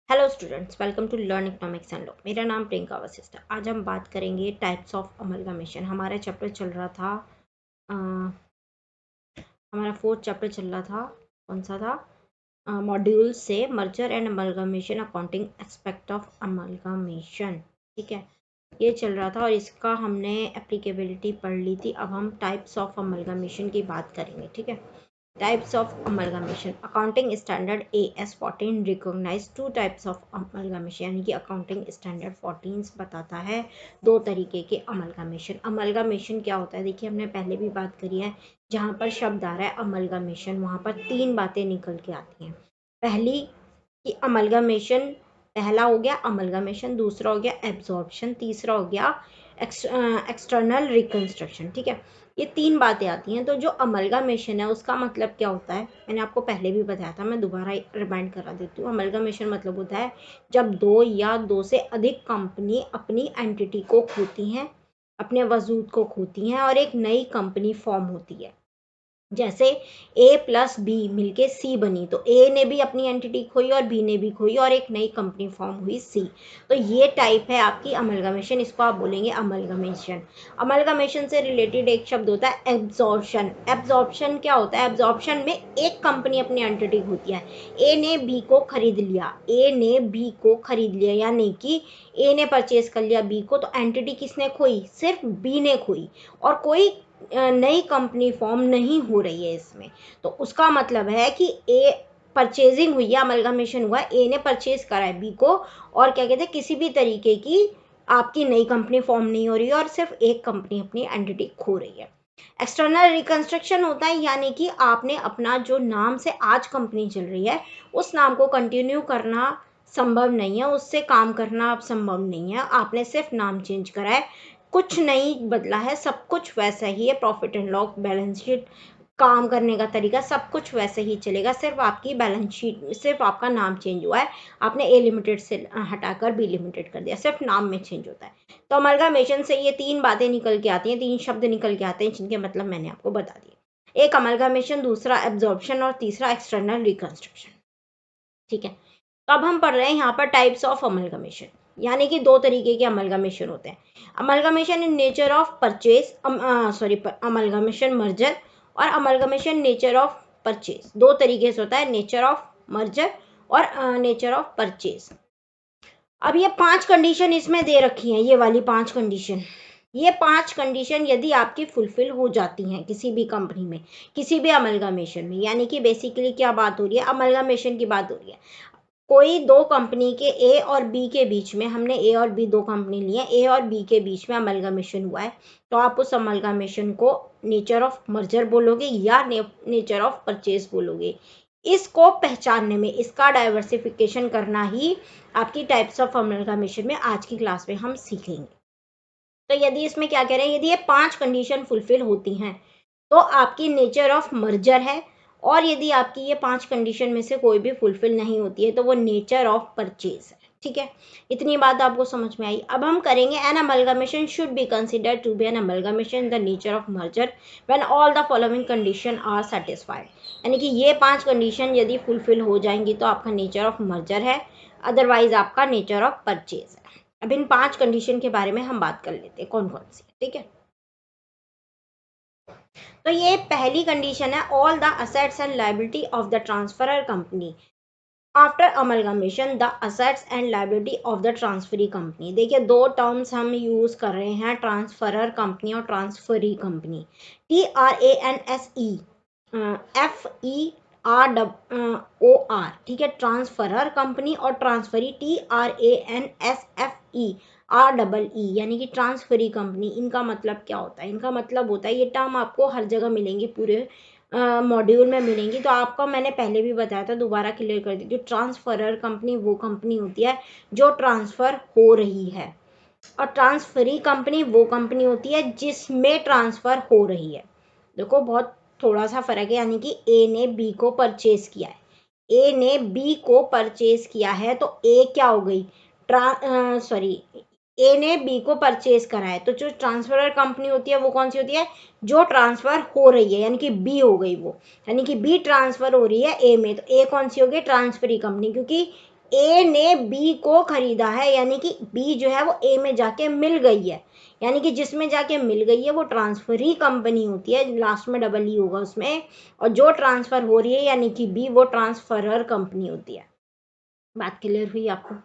Hello students, welcome to learn economics and law. मेरा नाम प्रियंका वशिष्ठ है। आज हम बात करेंगे टाइप्स ऑफ अमलगमेशन। हमारा चैप्टर चल रहा था अ, हमारा फोर्थ चैप्टर चल रहा था। कौन सा था? मॉड्यूल से merger and amalgamation, accounting aspect of amalgamation. ठीक है, ये चल रहा था और इसका हमने एप्लीकेबिलिटी पढ़ ली थी। अब हम टाइप्स ऑफ अमलगमेशन की बात करेंगे। ठीक है, Types of amalgamation. Accounting standard AS14 recognize two types of amalgamation, यानी कि अकाउंटिंग स्टैंडर्ड 14 बताता है दो तरीके के अमलगामेशन। अमलगामेशन क्या होता है? देखिए, हमने पहले भी बात करी है। जहाँ पर शब्द आ रहा है अमलगामेशन, वहाँ पर तीन बातें निकल के आती हैं। पहली कि अमलगामेशन, पहला हो गया अमलगामेशन, दूसरा हो गया एब्जॉर्प्शन, तीसरा हो गया एक्सटर्नल रिकंस्ट्रक्शन। ठीक है, ये तीन बातें आती हैं। तो जो अमलगामेशन है उसका मतलब क्या होता है, मैंने आपको पहले भी बताया था, मैं दोबारा रिमाइंड करा देती हूँ। अमलगामेशन मतलब होता है जब दो या दो से अधिक कंपनी अपनी एंटिटी को खोती हैं, अपने वजूद को खोती हैं और एक नई कंपनी फॉर्म होती है। जैसे ए प्लस बी मिलके सी बनी, तो ए ने भी अपनी एंटिटी खोई और बी ने भी खोई और एक नई कंपनी फॉर्म हुई सी। तो ये टाइप है आपकी अमलगमेशन, इसको आप बोलेंगे अमलगमेशन। अमलगमेशन से रिलेटेड एक शब्द होता है एब्जॉर्प्शन। एब्जॉर्प्शन क्या होता है? एब्जॉर्प्शन में एक कंपनी अपनी एंटिटी खोती है। ए ने बी को खरीद लिया, ए ने बी को खरीद लिया, यानी कि ए ने परचेज कर लिया बी को, तो एंटिटी किसने खोई? सिर्फ बी ने खोई और कोई नई कंपनी फॉर्म नहीं हो रही है इसमें। तो उसका मतलब है कि ए परचेजिंग हुई है, अमलगमेशन हुआ, ए ने परचेज करा है बी को, और क्या कहते हैं, किसी भी तरीके की आपकी नई कंपनी फॉर्म नहीं हो रही है और सिर्फ एक कंपनी अपनी एंटिटी खो रही है। एक्सटर्नल रिकंस्ट्रक्शन होता है, यानी कि आपने अपना जो नाम से आज कंपनी चल रही है उस नाम को कंटिन्यू करना संभव नहीं है, उससे काम करना अब संभव नहीं है। आपने सिर्फ नाम चेंज करा है, कुछ नहीं बदला है, सब कुछ वैसा ही है। Profit and loss, balance sheet, काम करने का तरीका सब कुछ वैसे ही चलेगा। सिर्फ आपकी बैलेंस शीट, सिर्फ आपका नाम चेंज हुआ है। आपने ए लिमिटेड से हटाकर बी लिमिटेड कर दिया, सिर्फ नाम में चेंज होता है। तो अमलगामेशन से ये तीन बातें निकल के आती हैं, तीन शब्द निकल के आते हैं जिनके मतलब मैंने आपको बता दिए। एक अमलगामेशन, दूसरा एब्जॉर्प्शन और तीसरा एक्सटर्नल रिकंस्ट्रक्शन। ठीक है, तो अब हम पढ़ रहे हैं यहाँ पर टाइप्स ऑफ अमलगमेशन, यानी कि दो तरीके के अमलगमेशन होते हैं। Amalgamation in nature of purchase, amalgamation merger, और अमलगमेशन नेचर ऑफ परचेज। दो तरीके से होता है, नेचर ऑफ मर्जर और नेचर ऑफ परचेज। अब ये पांच कंडीशन इसमें दे रखी हैं, ये वाली पांच कंडीशन। ये पांच कंडीशन यदि आपकी फुलफिल हो जाती हैं किसी भी कंपनी में, किसी भी अमलगमेशन में, यानी कि बेसिकली क्या बात हो रही है? अमलगमेशन की बात हो रही है। कोई दो कंपनी के ए और बी के बीच में, हमने ए और बी दो कंपनी ली है, ए और बी के बीच में अमलगमेशन हुआ है, तो आप उस अमलगमेशन को नेचर ऑफ मर्जर बोलोगे या नेचर ऑफ परचेज बोलोगे। इसको पहचानने में, इसका डाइवर्सिफिकेशन करना ही आपकी टाइप्स ऑफ अमलगमेशन में आज की क्लास में हम सीखेंगे। तो यदि इसमें क्या कह रहे हैं, यदि ये पांच कंडीशन फुलफिल होती हैं तो आपकी नेचर ऑफ मर्जर है, और यदि आपकी ये पांच कंडीशन में से कोई भी फुलफिल नहीं होती है तो वो नेचर ऑफ परचेज है। ठीक है, इतनी बात आपको समझ में आई। अब हम करेंगे an amalgamation should be considered to be an amalgamation in the nature of merger when all the following condition are satisfied. यानी कि ये पांच कंडीशन यदि फुलफिल हो जाएंगी तो आपका नेचर ऑफ मर्जर है, अदरवाइज आपका नेचर ऑफ परचेज है। अब इन पांच कंडीशन के बारे में हम बात कर लेते हैं, कौन कौन सी। ठीक है, तो ये पहली कंडीशन है, all the assets and liability of the transferor company after amalgamation the assets and liability of the transferee company. देखिए, दो टर्म्स हम यूज कर रहे हैं, ट्रांसफरर कंपनी और ट्रांसफरी कंपनी। TRANSE FERROR, ठीक है, ट्रांसफरर कंपनी और ट्रांसफरी TRANSFEREE, यानी कि ट्रांसफरी कंपनी। इनका मतलब क्या होता है? इनका मतलब होता है, ये टर्म आपको हर जगह मिलेंगी, पूरे मॉड्यूल में मिलेंगी, तो आपको मैंने पहले भी बताया था, दोबारा क्लियर कर देती हूँ। ट्रांसफरर कंपनी वो कंपनी होती है जो ट्रांसफर हो रही है, और ट्रांसफरी कंपनी वो कंपनी होती है जिसमें ट्रांसफर हो रही है। देखो, बहुत थोड़ा सा फर्क है, यानी कि ए ने बी को परचेज किया है, ए ने बी को परचेज किया है, तो ए क्या हो गई? ए ने बी को परचेज करा है, तो जो ट्रांसफरर कंपनी होती है वो कौन सी होती है? जो ट्रांसफर हो रही है, यानी कि बी हो गई वो, यानी कि बी ट्रांसफर हो रही है ए में, तो ए कौन सी होगी? ट्रांसफरी कंपनी, क्योंकि ए ने बी को खरीदा है, यानी कि बी जो है वो ए में जाके मिल गई है, यानी कि जिसमें जाके मिल गई है वो ट्रांसफरी कंपनी होती है, लास्ट में डबल ई होगा उसमें, और जो ट्रांसफर हो रही है यानी कि बी, वो ट्रांसफरर कंपनी होती है। बात क्लियर हुई आपको?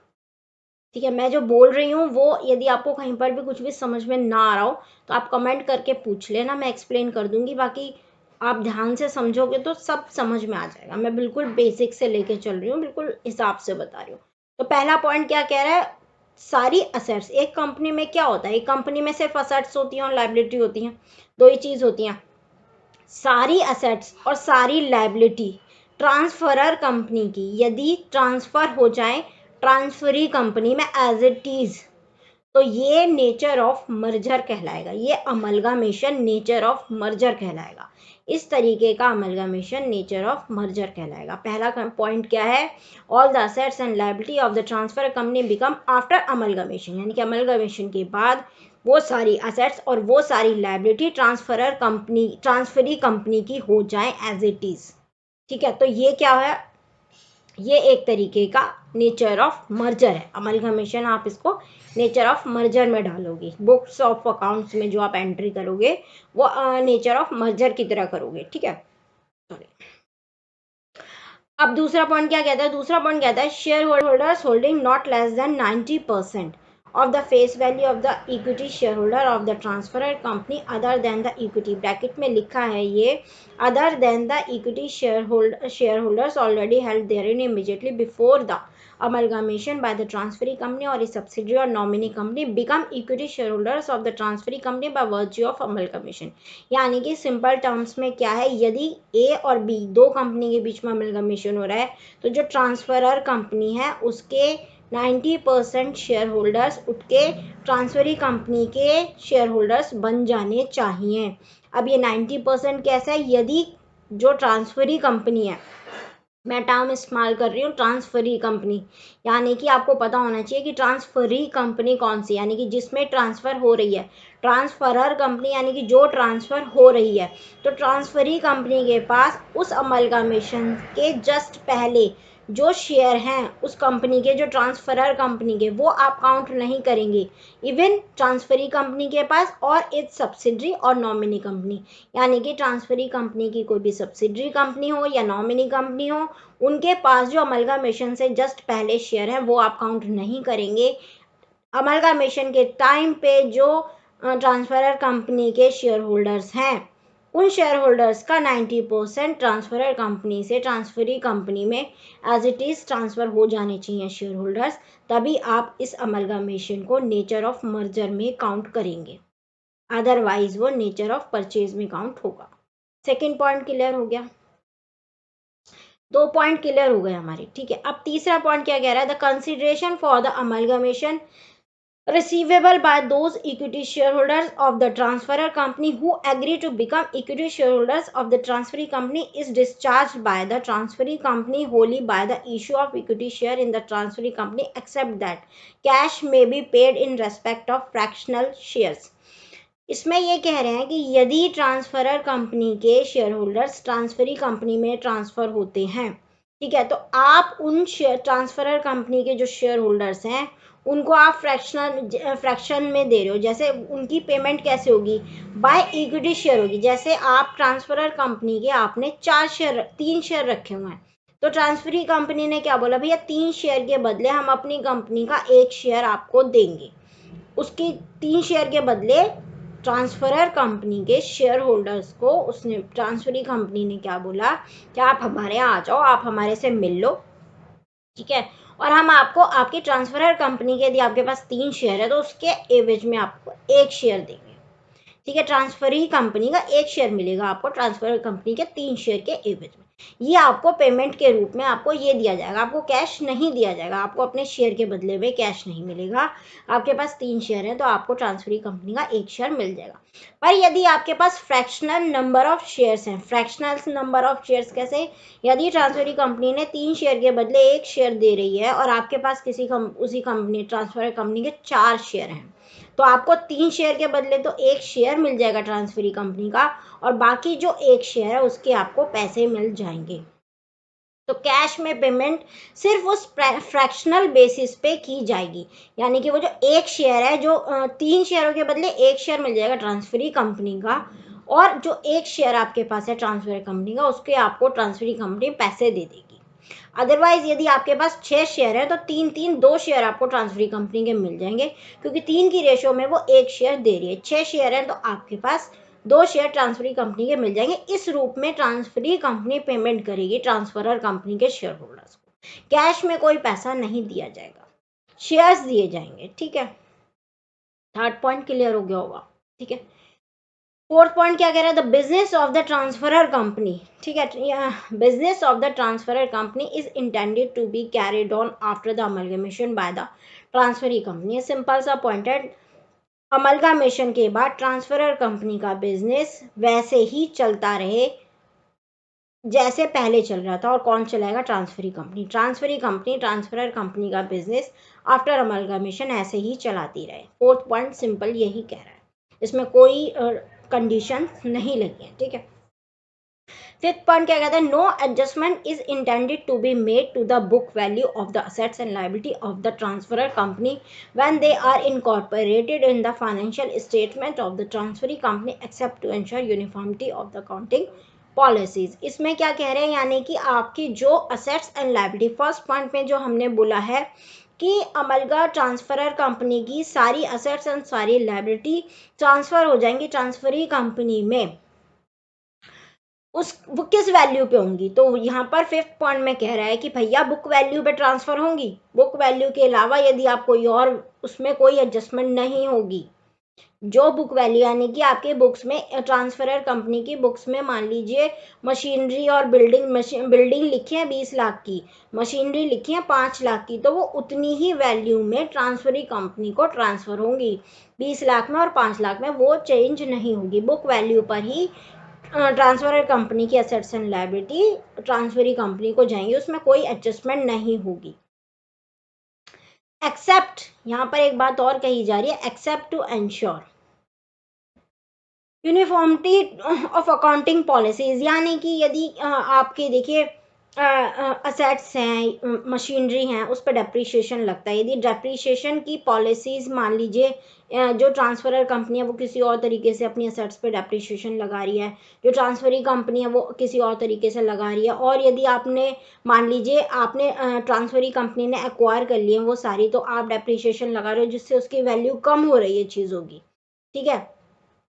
ठीक है, मैं जो बोल रही हूँ वो यदि आपको कहीं पर भी कुछ भी समझ में ना आ रहा हो तो आप कमेंट करके पूछ लेना, मैं एक्सप्लेन कर दूंगी। बाकी आप ध्यान से समझोगे तो सब समझ में आ जाएगा। मैं बिल्कुल बेसिक से लेके चल रही हूँ, बिल्कुल हिसाब से बता रही हूँ। तो पहला पॉइंट क्या कह रहा है, सारी असेट्स। एक कंपनी में क्या होता है, एक कंपनी में सिर्फ असेट्स होती हैं और लाइबिलिटी होती हैं, दो ही चीज होती हैं। सारी असेट्स और सारी लाइबिलिटी ट्रांसफरर कंपनी की यदि ट्रांसफर हो जाए ट्रांसफरी कंपनी में एज इट इज, तो ये नेचर ऑफ मर्जर कहलाएगा, ये अमलगामेशन नेचर ऑफ मर्जर कहलाएगा। इस तरीके का अमलगामेशन नेचर ऑफ मर्जर कहलाएगा। पहला पॉइंट क्या है, all the assets and liability of the transfer company become after amalgamation, यानी कि अमलगामेशन के बाद वो सारी असेट्स और वो सारी लायबिलिटी ट्रांसफरी कंपनी की हो जाए एज इट इज। ठीक है, तो ये क्या है, ये एक तरीके का नेचर ऑफ मर्जर है। अमलगमेशन आप इसको नेचर ऑफ मर्जर में डालोगे, बुक्स ऑफ अकाउंट्स में जो आप एंट्री करोगे वो नेचर ऑफ मर्जर की तरह करोगे। ठीक है, सॉरी। अब दूसरा पॉइंट क्या कहता है, दूसरा पॉइंट कहता है share holders holding not less than 90% of the face value of the equity shareholder of the transferor company other than the equity, bracket में लिखा है ये other than the equity shareholders already held therein immediately before the amalgamation by the transferee company or its subsidiary or nominee company become equity shareholders of the transferee company by virtue of amalgamation। यानी कि simple terms में क्या है, यदि ए और B दो company के बीच में अमलगमेशन हो रहा है तो जो ट्रांसफरर कंपनी है उसके 90% शेयर होल्डर्स उठ के ट्रांसफरी कंपनी के शेयर होल्डर्स बन जाने चाहिए। अब ये 90% कैसा है, यदि जो ट्रांसफरी कंपनी है, मैं टर्म इस्तेमाल कर रही हूँ ट्रांसफरी कंपनी, यानी कि आपको पता होना चाहिए कि ट्रांसफरी कंपनी कौन सी, यानी कि जिसमें ट्रांसफर हो रही है। ट्रांसफरर कंपनी यानी कि जो ट्रांसफर हो रही है, तो ट्रांसफरी कंपनी के पास उस अमलगामेशन के जस्ट पहले जो शेयर हैं उस कंपनी के, जो ट्रांसफरर कंपनी के, वो आप काउंट नहीं करेंगे इवन ट्रांसफरी कंपनी के पास और इट्स सब्सिडरी और नॉमिनी कंपनी, यानी कि ट्रांसफरी कंपनी की कोई भी सब्सिडरी कंपनी हो या नॉमिनी कंपनी हो, उनके पास जो अमलगामेशन से जस्ट पहले शेयर है वो आप काउंट नहीं करेंगे। अमलगामेशन के टाइम पे जो ट्रांसफरर कंपनी के शेयर होल्डर्स हैं उन शेयर होल्डर्स का 90% ट्रांसफरर कंपनी से ट्रांसफरी कंपनी में एज इट इज ट्रांसफर हो जाने चाहिए शेयर होल्डर्स, तभी आप इस अमलगामेशन को नेचर ऑफ मर्जर में काउंट करेंगे, अदरवाइज वो नेचर ऑफ परचेज में काउंट होगा। सेकेंड पॉइंट क्लियर हो गया, दो पॉइंट क्लियर हो गए हमारे। ठीक है, अब तीसरा पॉइंट क्या कह रहा है, the consideration for the amalgamation receivable by those equity shareholders of the transferor company who agree to become equity shareholders of the transferee company is discharged by the transferee company wholly by the issue of equity share in the transferee company except that cash may be paid in respect of fractional shares। इसमें ये कह रहे हैं कि यदि transferor company के share holders transferee company में transfer होते हैं, ठीक है, तो आप उन ट्रांसफरर कंपनी के जो शेयर होल्डर्स हैं उनको आप फ्रैक्शन में दे रहे हो। जैसे उनकी पेमेंट कैसे होगी, बाय इक्विटी शेयर होगी। जैसे आप ट्रांसफरर कंपनी के आपने 3 शेयर रखे हुए हैं, तो ट्रांसफरी कंपनी ने क्या बोला, भैया 3 शेयर के बदले हम अपनी कंपनी का 1 शेयर आपको देंगे। उसकी 3 शेयर के बदले ट्रांसफरर कंपनी के शेयर होल्डर्स को उसने, ट्रांसफरी कंपनी ने क्या बोला कि आप हमारे यहाँ आ जाओ, आप हमारे से मिल लो, ठीक है, और हम आपको आपकी ट्रांसफरर कंपनी के, यदि आपके पास 3 शेयर है तो उसके एवज में आपको 1 शेयर देंगे। ठीक है, ट्रांसफरी कंपनी का 1 शेयर मिलेगा आपको ट्रांसफर कंपनी के 3 शेयर के एवज में। ये आपको पेमेंट के रूप में आपको ये दिया जाएगा, आपको कैश नहीं दिया जाएगा, आपको अपने शेयर के बदले में कैश नहीं मिलेगा। आपके पास 3 शेयर है तो आपको ट्रांसफरी कंपनी का 1 शेयर मिल जाएगा। पर यदि आपके पास फ्रैक्शनल नंबर ऑफ शेयर्स हैं, फ्रैक्शनल नंबर ऑफ शेयर्स कैसे, यदि ट्रांसफरी कंपनी ने 3 शेयर के बदले 1 शेयर दे रही है और आपके पास उसी कंपनी ट्रांसफर कंपनी के 4 शेयर हैं, तो आपको 3 शेयर के बदले तो 1 शेयर मिल जाएगा ट्रांसफरी कंपनी का, और बाकी जो 1 शेयर है उसके आपको पैसे मिल जाएंगे। तो कैश में पेमेंट सिर्फ उस फ्रैक्शनल बेसिस पे की जाएगी, यानी कि वो जो एक शेयर है, जो 3 शेयरों के बदले एक शेयर मिल जाएगा ट्रांसफरी कंपनी का, और जो एक शेयर आपके पास है ट्रांसफर कंपनी का, उसके आपको ट्रांसफरी कंपनी पैसे दे देगी। अदरवाइज यदि आपके पास 6 शेयर है तो 2 शेयर आपको ट्रांसफरी कंपनी के मिल जाएंगे, क्योंकि 3 की रेशो में वो एक शेयर दे रही है। 6 शेयर है तो आपके पास 2 शेयर ट्रांसफरी कंपनी के मिल जाएंगे। इस रूप में ट्रांसफरी कंपनी पेमेंट करेगी ट्रांसफरर कंपनी के शेयर होल्डर्स को। कैश में कोई पैसा नहीं दिया जाएगा, शेयर्स दिए जाएंगे। ठीक है, थर्ड पॉइंट क्लियर हो गया होगा। ठीक है, फोर्थ पॉइंट क्या कह रहा है, the business of the transferor company. ठीक है, business of the transferor company is intended to be carried on after the amalgamation by the transferee company. Simple सा पॉइंट है, अमलगमेशन के बाद ट्रांसफरर कंपनी का बिजनेस वैसे ही चलता रहे जैसे पहले चल रहा था। और कौन चलाएगा, transferee company. Transferee company transferor company का बिजनेस आफ्टर अमलगमेशन ऐसे ही चलाती रहे। फोर्थ पॉइंट सिंपल यही कह रहा है, इसमें कोई कंडीशन नहीं लगी है। ठीक है, फिफ्थ पॉइंट क्या कहता है, no adjustment is intended to be made to the book value of the assets and liability of the transferor company when they are incorporated in the financial statement of the transferee company except to ensure uniformity of the accounting policies. इसमें क्या कह रहे हैं, यानी कि आपकी जो assets and liability, first point में जो हमने बोला है कि अमलगा ट्रांसफरर कंपनी की सारी असेट्स एंड सारी लायबिलिटी ट्रांसफर हो जाएंगी ट्रांसफरी कंपनी में, वो किस वैल्यू पे होंगी। तो यहाँ पर फिफ्थ पॉइंट में कह रहा है कि भैया बुक वैल्यू पे ट्रांसफर होंगी, बुक वैल्यू के अलावा यदि आप कोई और, उसमें कोई एडजस्टमेंट नहीं होगी। जो बुक वैल्यू, यानी कि आपके बुक्स में, ट्रांसफरर कंपनी की बुक्स में मान लीजिए मशीनरी और बिल्डिंग लिखी है 20 लाख की, मशीनरी लिखी है 5 लाख की, तो वो उतनी ही वैल्यू में ट्रांसफरी कंपनी को ट्रांसफर होंगी, 20 लाख में और 5 लाख में, वो चेंज नहीं होगी। बुक वैल्यू पर ही ट्रांसफरर कंपनी की assets and liability transferee company को जाएंगी, उसमें कोई एडजस्टमेंट नहीं होगी। एक्सेप्ट, यहाँ पर एक बात और कही जा रही है, except to ensure uniformity of accounting policies, यानी कि यदि आपके देखिए असेट्स हैं, मशीनरी हैं, उस पर डेप्रीशिएशन लगता है, यदि डेप्रीशिएशन की पॉलिसीज मान लीजिए जो ट्रांसफरर कंपनी है वो किसी और तरीके से अपनी असेट्स पे डेप्रीशिएशन लगा रही है, जो ट्रांसफरी कंपनी है वो किसी और तरीके से लगा रही है, और यदि आपने मान लीजिए आपने ट्रांसफरी कंपनी ने एक्वायर कर लिए वो सारी, तो आप डेप्रीशिएशन लगा रहे हो जिससे उसकी वैल्यू कम हो रही है चीज़ों की। ठीक है,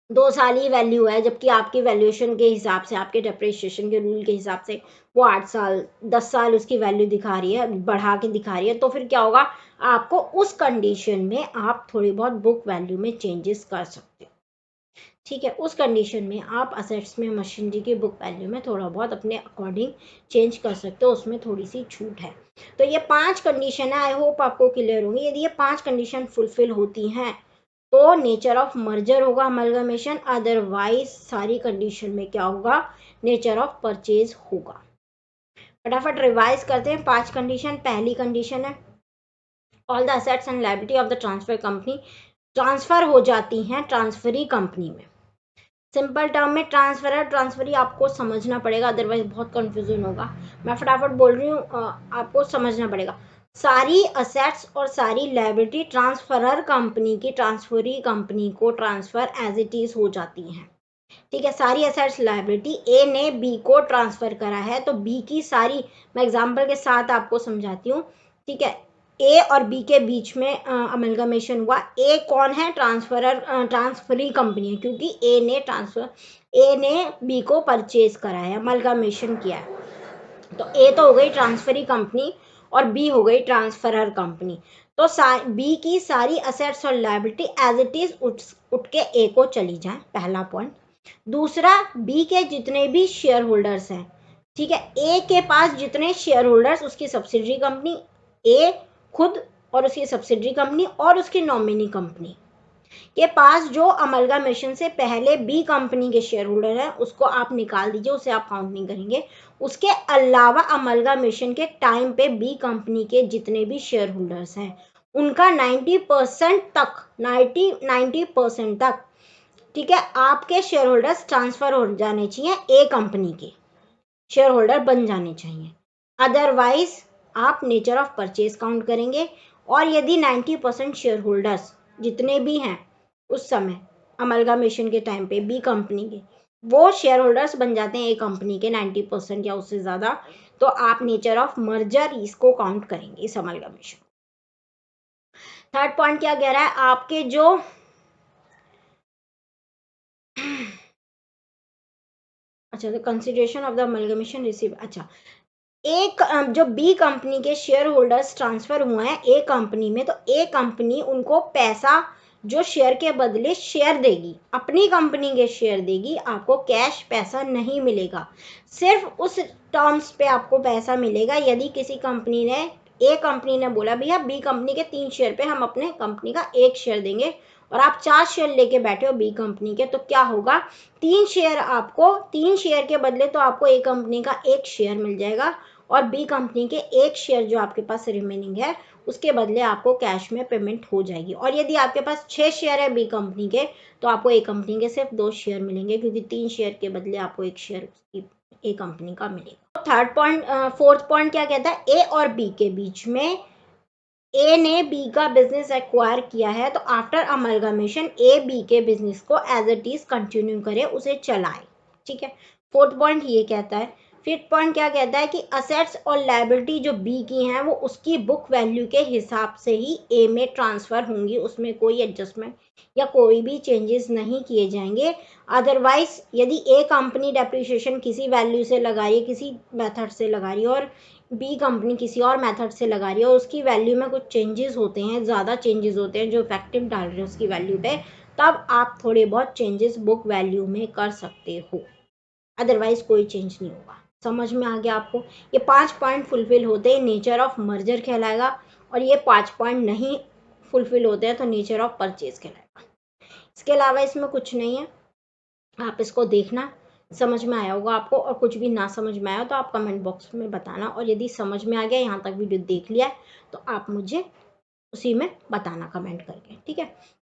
2 साल ही वैल्यू है, जबकि आपकी वैल्यूएशन के हिसाब से, आपके डेप्रिसिएशन के रूल के हिसाब से वो 8 साल 10 साल उसकी वैल्यू दिखा रही है, बढ़ा के दिखा रही है। तो फिर क्या होगा, आपको उस कंडीशन में आप थोड़ी बहुत बुक वैल्यू में चेंजेस कर सकते हो। ठीक है, उस कंडीशन में आप असेट्स में मशीनरी की बुक वैल्यू में थोड़ा बहुत अपने अकॉर्डिंग चेंज कर सकते हो, उसमें थोड़ी सी छूट है। तो ये 5 कंडीशन है, आई होप आपको क्लियर होंगी। यदि ये 5 कंडीशन फुलफिल होती हैं तो नेचर ऑफ मर्जर होगा अमलगमेशन, अदरवाइज सारी कंडीशन में क्या होगा, नेचर ऑफ परचेज होगा। फटाफट रिवाइज करते हैं 5 कंडीशन। पहली कंडीशन है, all the assets and liability of the transfer company transfer हो जाती हैं ट्रांसफरी कंपनी में। सिंपल टर्म में ट्रांसफरी आपको समझना पड़ेगा, अदरवाइज बहुत कंफ्यूजन होगा। मैं फटाफट बोल रही हूँ, आपको समझना पड़ेगा। सारी असेट्स और सारी लायबिलिटी ट्रांसफरर कंपनी की ट्रांसफरी कंपनी को ट्रांसफर एज इट इज हो जाती हैं। ठीक है, सारी असेट्स लायबिलिटी, ए ने बी को ट्रांसफर करा है तो बी की सारी, मैं एग्जांपल के साथ आपको समझाती हूँ। ठीक है, ए और बी के बीच में अमलगमेशन हुआ। ए कौन है, ट्रांसफरी कंपनी है, क्योंकि ए ने बी को परचेज करा है, अमलगमेशन किया है। तो ए तो हो गई ट्रांसफरी कंपनी और बी हो गई ट्रांसफरर कंपनी। तो बी की सारी असेट्स और लायबिलिटी एज इट इज उठ के ए को चली जाए, पहला पॉइंट। दूसरा, बी के जितने भी शेयर होल्डर्स हैं, ठीक है, ए के पास जितने शेयर होल्डर्स, उसकी सब्सिडरी कंपनी, ए खुद और उसकी सब्सिडरी कंपनी और उसकी नॉमिनी कंपनी के पास जो अमलगमेशन से पहले बी कंपनी के शेयर होल्डर है, उसको आप निकाल दीजिए, उसे आप काउंट नहीं करेंगे। उसके अलावा अमलगमेशन के टाइम पे बी कंपनी के जितने भी शेयर होल्डर्स हैं, उनका 90% तक, ठीक है, आपके शेयर होल्डर्स ट्रांसफर हो जाने चाहिए, ए कंपनी के शेयर होल्डर बन जाने चाहिए। अदरवाइज आप नेचर ऑफ परचेज काउंट करेंगे। और यदि 90% शेयर होल्डर्स जितने भी हैं उस समय अमलगामेशन के टाइम पे बी कंपनी के, वो शेयर होल्डर्स बन जाते हैं ए कंपनी के 90% या उससे ज़्यादा, तो आप नेचर ऑफ मर्जर इसको काउंट करेंगे इस अमलगामेशन। थर्ड पॉइंट क्या कह रहा है, आपके जो अच्छा the consideration of the amalgamation receive, अच्छा एक जो बी कंपनी के शेयर होल्डर्स ट्रांसफर हुए हैं ए कंपनी में, तो ए कंपनी उनको पैसा जो शेयर के बदले शेयर देगी, अपनी कंपनी के शेयर देगी, आपको कैश पैसा नहीं मिलेगा। सिर्फ उस टर्म्स पे आपको पैसा मिलेगा यदि किसी कंपनी ने, ए कंपनी ने बोला भैया बी कंपनी के 3 शेयर पे हम अपने कंपनी का 1 शेयर देंगे, और आप 4 शेयर लेके बैठे हो बी कंपनी के, तो क्या होगा, 3 शेयर आपको, 3 शेयर के बदले तो आपको ए कंपनी का 1 शेयर मिल जाएगा, और बी कंपनी के 1 शेयर जो आपके पास रिमेनिंग है उसके बदले आपको कैश में पेमेंट हो जाएगी। और यदि आपके पास 6 शेयर है बी कंपनी के, तो आपको ए कंपनी के सिर्फ 2 शेयर मिलेंगे, क्योंकि 3 शेयर के बदले आपको 1 शेयर उसकी ए कंपनी का मिलेगा। थर्ड पॉइंट, फोर्थ पॉइंट क्या कहता है, ए और बी के बीच में, ए ने बी का बिजनेस एक्वायर किया है, तो आफ्टर अमलगामेशन ए बी के बिजनेस को एज इट इज कंटिन्यू करे, उसे चलाए। ठीक है, फोर्थ पॉइंट ये कहता है। फिफ्थ पॉइंट क्या कहता है कि असेट्स और लायबिलिटी जो बी की हैं वो उसकी बुक वैल्यू के हिसाब से ही ए में ट्रांसफर होंगी, उसमें कोई एडजस्टमेंट या कोई भी चेंजेस नहीं किए जाएंगे। अदरवाइज यदि ए कंपनी डेप्रिसिएशन किसी वैल्यू से लगा रही है, किसी मेथड से लगा रही है, और बी कंपनी किसी और मेथड से लगा रही है, और उसकी वैल्यू में कुछ चेंजेस होते हैं, ज़्यादा चेंजेस होते हैं जो इफेक्टिव डाल रहे हैं उसकी वैल्यू पे, तब आप थोड़े बहुत चेंजेस बुक वैल्यू में कर सकते हो, अदरवाइज कोई चेंज नहीं होगा। समझ में आ गया आपको? ये 5 पॉइंट फुलफिल होते हैं नेचर ऑफ मर्जर कहलाएगा, और ये 5 पॉइंट नहीं फुलफिल होते हैं तो नेचर ऑफ परचेज कहलाएगा। इसके अलावा इसमें कुछ नहीं है, आप इसको देखना, समझ में आया होगा आपको, और कुछ भी ना समझ में आया तो आप कमेंट बॉक्स में बताना, और यदि समझ में आ गया, यहाँ तक वीडियो देख लिया है, तो आप मुझे उसी में बताना कमेंट करके, ठीक है।